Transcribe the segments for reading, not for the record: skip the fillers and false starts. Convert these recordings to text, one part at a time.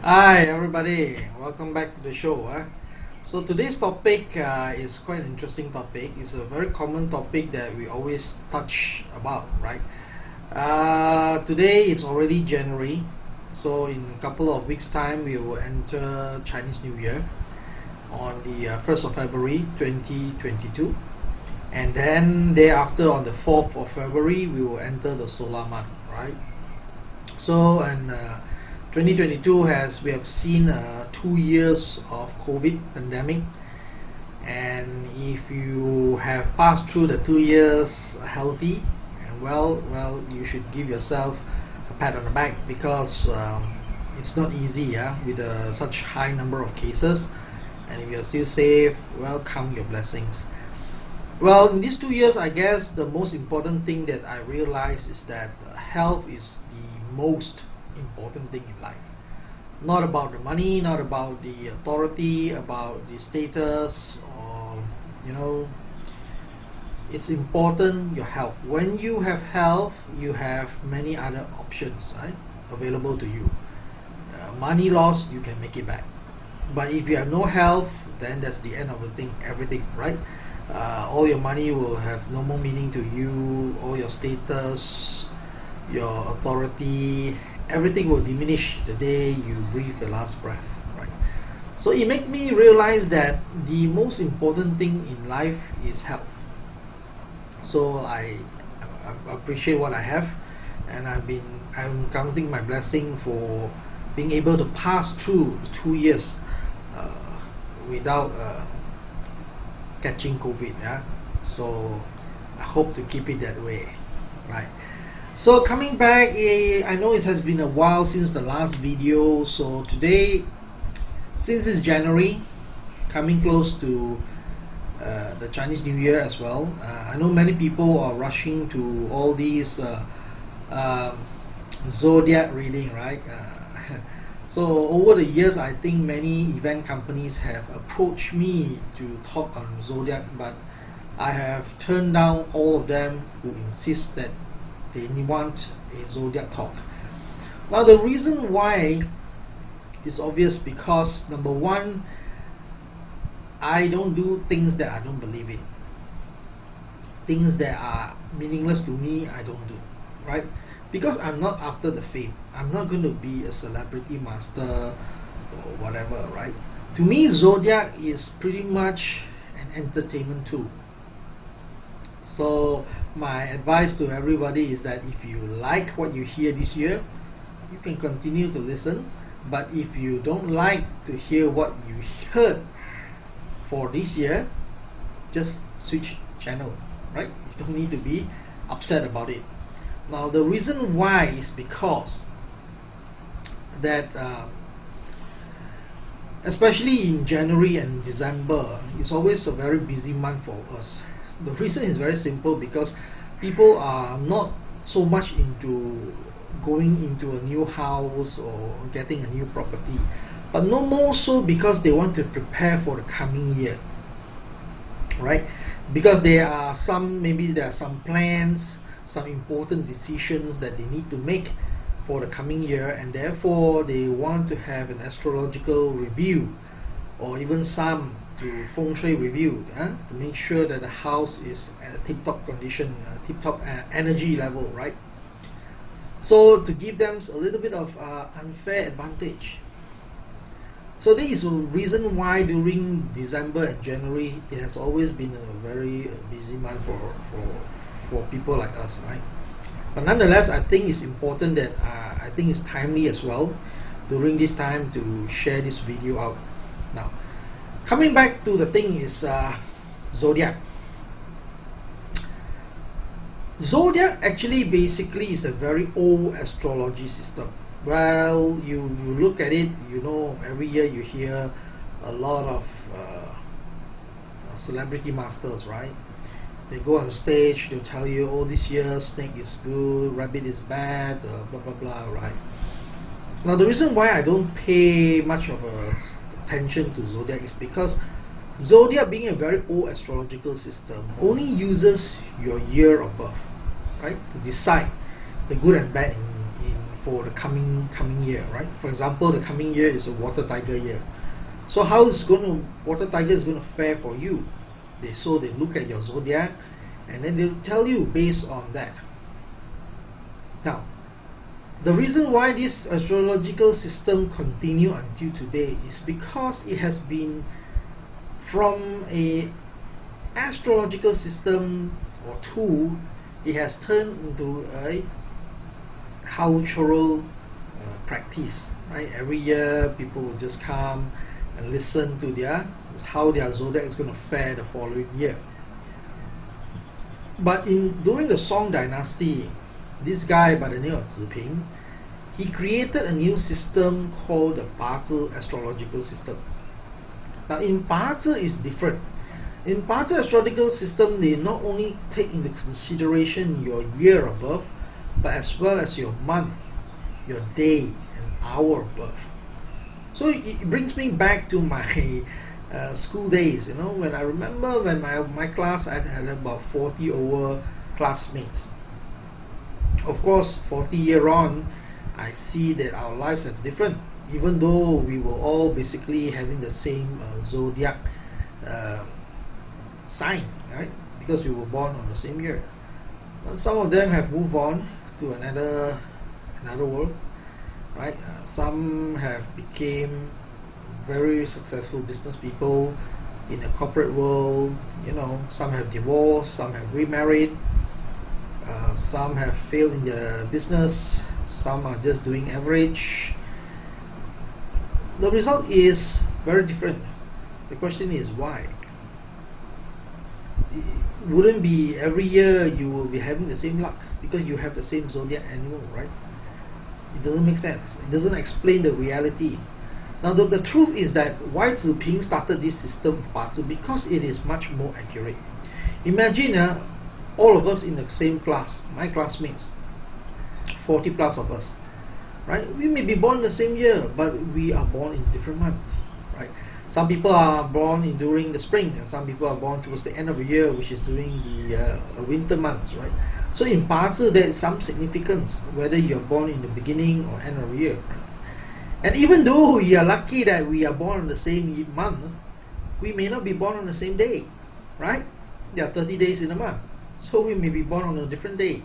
Hi everybody, welcome back to the show. So today's topic is quite an interesting topic. It's a very common topic that we always touch about, right? Today it's already January, so in a couple of weeks' time we will enter Chinese New Year on the 1st of February 2022, and then day after on the 4th of February we will enter the solar month, right? So and 2022 we have seen 2 years of COVID pandemic, and if you have passed through the 2 years healthy and well, you should give yourself a pat on the back because it's not easy, with such high number of cases, and if you're still safe, well, count your blessings. Well, in these 2 years, I guess the most important thing that I realized is that health is the most important thing in life. Not about the money, not about the authority, about the status, or you know, it's important your health. When you have health, you have many other options, right, available to you. Money lost, you can make it back. But if you have no health, then that's the end of the thing, everything, right? All your money will have no more meaning to you, all your status, your authority, everything will diminish the day you breathe the last breath, right? So it made me realize that the most important thing in life is health. So I appreciate what I have, and I'm counting my blessing for being able to pass through 2 years uh, without catching COVID. So I hope to keep it that way, right? So coming back, I know it has been a while since the last video. So today, since it's January, coming close to the Chinese New Year as well, I know many people are rushing to all these zodiac reading, right? So over the years, I think many event companies have approached me to talk on zodiac, but I have turned down all of them who insist that they want a zodiac talk. Now the reason why is obvious, because number one, I don't do things that I don't believe in. Things that are meaningless to me, I don't do, right? Because I'm not after the fame. I'm not going to be a celebrity master or whatever, right? To me, zodiac is pretty much an entertainment tool. So my advice to everybody is that if you like what you hear this year, you can continue to listen. But if you don't like to hear what you heard for this year, just switch channel, right? You don't need to be upset about it. Now the reason why is because that especially in January and December, it's always a very busy month for us. The reason is very simple, because people are not so much into going into a new house or getting a new property, but no more so because they want to prepare for the coming year, right? Because there are some plans, some important decisions that they need to make for the coming year, and therefore they want to have an astrological review, or even some to feng shui review, to make sure that the house is at a tip-top condition, tip-top energy level, right? So to give them a little bit of unfair advantage. So this is a reason why during December and January it has always been a very busy month for people like us, right? But nonetheless, I think it's important that I think it's timely as well during this time to share this video out. Now, coming back to the thing is zodiac. Zodiac actually basically is a very old astrology system. Well, you look at it, every year you hear a lot of celebrity masters, right? They go on stage, they'll tell you, oh, this year snake is good, rabbit is bad, blah blah blah, right? Now the reason why I don't pay much of attention to zodiac is because zodiac, being a very old astrological system, only uses your year of birth, right, to decide the good and bad in for the coming year, right? For example, the coming year is a water tiger year. So how is water tiger is going to fare for you? They look at your zodiac, and then they'll tell you based on that. Now, the reason why this astrological system continue until today is because it has been from a astrological system or tool, it has turned into a cultural practice, right? Every year people will just come and listen to how their zodiac is going to fare the following year. But during the Song dynasty, this guy by the name of Ziping, he created a new system called the Bazi astrological system. Now in Bazi is different. In Bazi astrological system, they not only take into consideration your year of birth, but as well as your month, your day and hour of birth. So it brings me back to my school days, when I remember when my class, I had about 40 over classmates. Of course, 40 year on, I see that our lives are different, even though we were all basically having the same zodiac sign, right? Because we were born on the same year. But some of them have moved on to another world, right? Some have became very successful business people in the corporate world. Some have divorced, some have remarried, some have failed in their business, some are just doing average. The result is very different. The question is why? It wouldn't be every year you will be having the same luck because you have the same zodiac animal, right? It doesn't make sense. It doesn't explain the reality. Now the truth is that why Ziping started this system Bazi, because it is much more accurate. Imagine all of us in the same class, my classmates, 40 plus of us, right? We may be born the same year, but we are born in different months, right? Some people are born during the spring, and some people are born towards the end of the year, which is during the winter months, right? So in Bazi, there is some significance whether you are born in the beginning or end of the year, right? And even though we are lucky that we are born on the same month, we may not be born on the same day, right? There are 30 days in a month, so we may be born on a different day.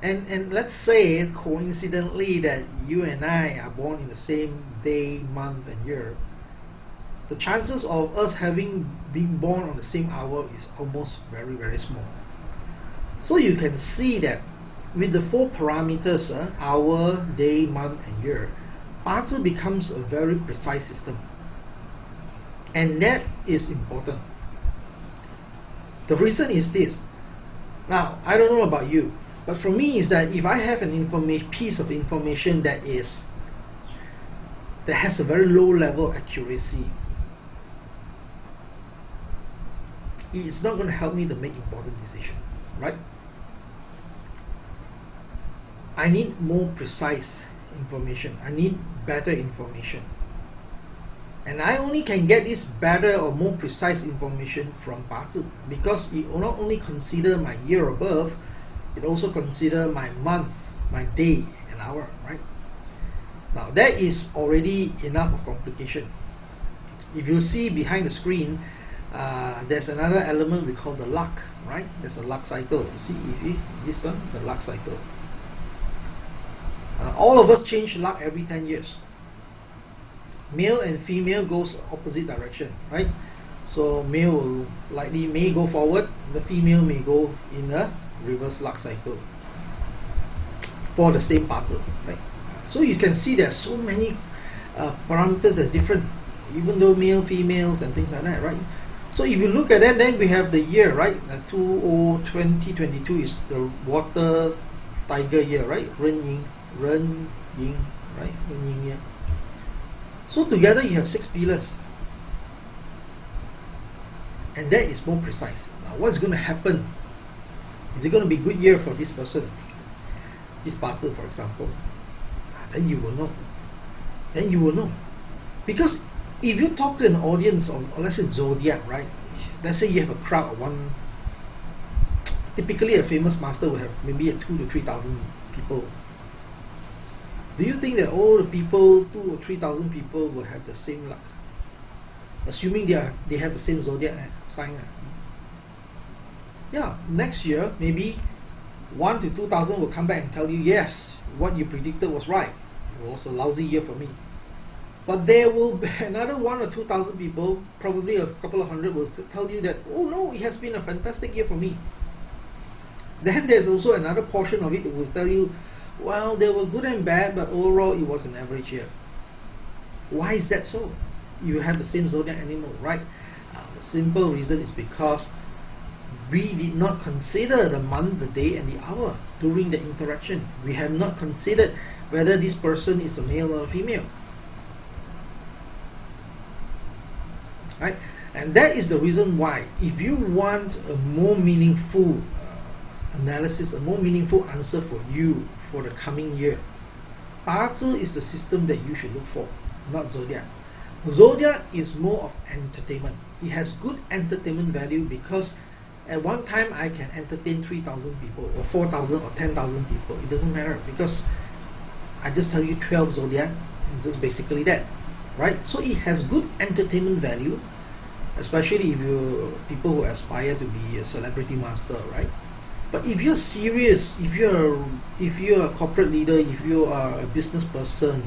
And let's say coincidentally that you and I are born in the same day, month and year, the chances of us having been born on the same hour is almost very, very small. So you can see that with the 4 parameters, hour, day, month and year, Bazi becomes a very precise system. And that is important. The reason is this. Now, I don't know about you, but for me is that if I have an piece of information that has a very low level accuracy, it's not going to help me to make important decisions, right? I need more precise information. I need better information. And I only can get this better or more precise information from Bazi, because it will not only consider my year of birth, it also consider my month, my day and hour, right? Now that is already enough of complication. If you see behind the screen, there's another element we call the luck, right? There's a luck cycle. You see this one, the luck cycle. All of us change luck every 10 years. Male and female goes opposite direction, right? So male will may go forward, the female may go in a reverse luck cycle for the same Bazi, right? So you can see there's so many parameters that are different, even though male, females and things like that, right? So if you look at that, then we have the year, right? 2022 is the water tiger year, right? Ren Yin, right? Ren Yin year. So together you have 6 pillars. And that is more precise. Now what's going to happen? Is it going to be a good year for this person? This Bazi, for example. Then you will know. Then you will know. Because if you talk to an audience, or let's say Zodiac, right? Let's say you have a crowd of one. Typically a famous master will have maybe 2,000 to 3,000 people. Do you think that all the people, 2 or 3,000 people, will have the same luck? Assuming they have the same zodiac sign. Yeah, next year maybe 1 to 2,000 will come back and tell you, yes, what you predicted was right. It was a lousy year for me. But there will be another 1 or 2,000 people, probably a couple of hundred, will tell you that, oh no, it has been a fantastic year for me. Then there's also another portion of it that will tell you, well, they were good and bad, but overall it was an average year. Why is that so? You have the same zodiac animal, right? The simple reason is because we did not consider the month, the day, and the hour during the interaction. We have not considered whether this person is a male or a female. Right? And that is the reason why, if you want a more meaningful analysis, a more meaningful answer for you for the coming year, Bazi is the system that you should look for, not Zodiac. Zodiac is more of entertainment. It has good entertainment value because at one time I can entertain 3,000 people or 4,000 or 10,000 people. It doesn't matter because I just tell you 12 Zodiac and just basically that, right? So it has good entertainment value, especially if you're people who aspire to be a celebrity master, right? But if you're serious, if you're a corporate leader, if you are a business person,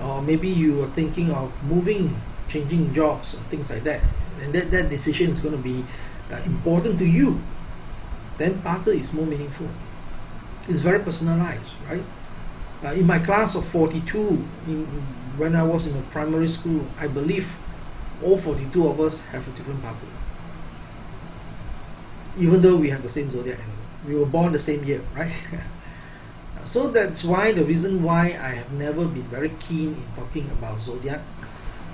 or maybe you are thinking of moving, changing jobs, and things like that, and that decision is going to be important to you, then Bazi is more meaningful. It's very personalized, right? In my class of 42, when I was in a primary school, I believe all 42 of us have a different Bazi. Even though we have the same zodiac animal. We were born the same year, right? So that's why the reason why I have never been very keen in talking about zodiac,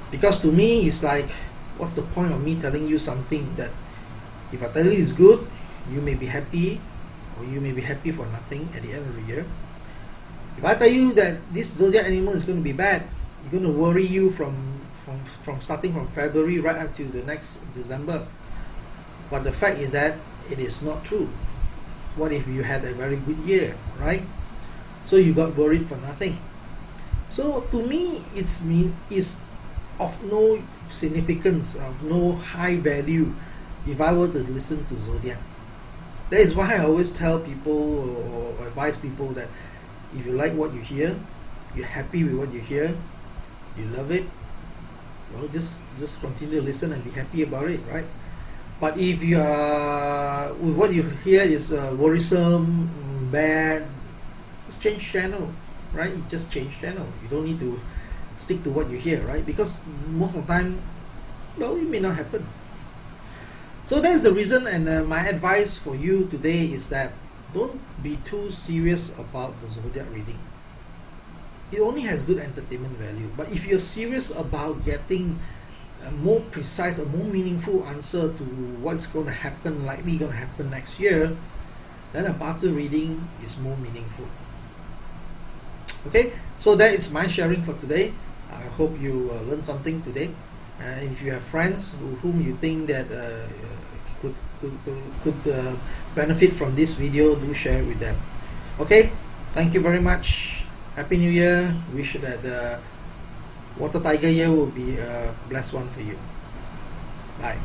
because to me it's like, what's the point of me telling you something that if I tell you it's good, you may be happy, or you may be happy for nothing at the end of the year. If I tell you that this zodiac animal is going to be bad, it's going to worry you from starting from February right up to the next December. But the fact is that it is not true. What if you had a very good year, right? So you got worried for nothing. So to me, it's of no significance, of no high value if I were to listen to zodiac. That is why I always tell people or advise people that if you like what you hear, you're happy with what you hear, you love it, well, just continue to listen and be happy about it, right? But if you are with what you hear is worrisome, bad, just change channel, right? You just change channel. You don't need to stick to what you hear, right? Because most of the time, well, it may not happen. So that's the reason, and my advice for you today is that don't be too serious about the zodiac reading. It only has good entertainment value. But if you're serious about getting a more precise, a more meaningful answer to what's going to happen, likely going to happen next year, then a Bazi reading is more meaningful. Okay, so that is my sharing for today. I hope you learned something today. And if you have friends whom you think that could benefit from this video, do share it with them. Okay, thank you very much. Happy New Year. Wish that the Water Tiger year will be a blessed one for you. Bye.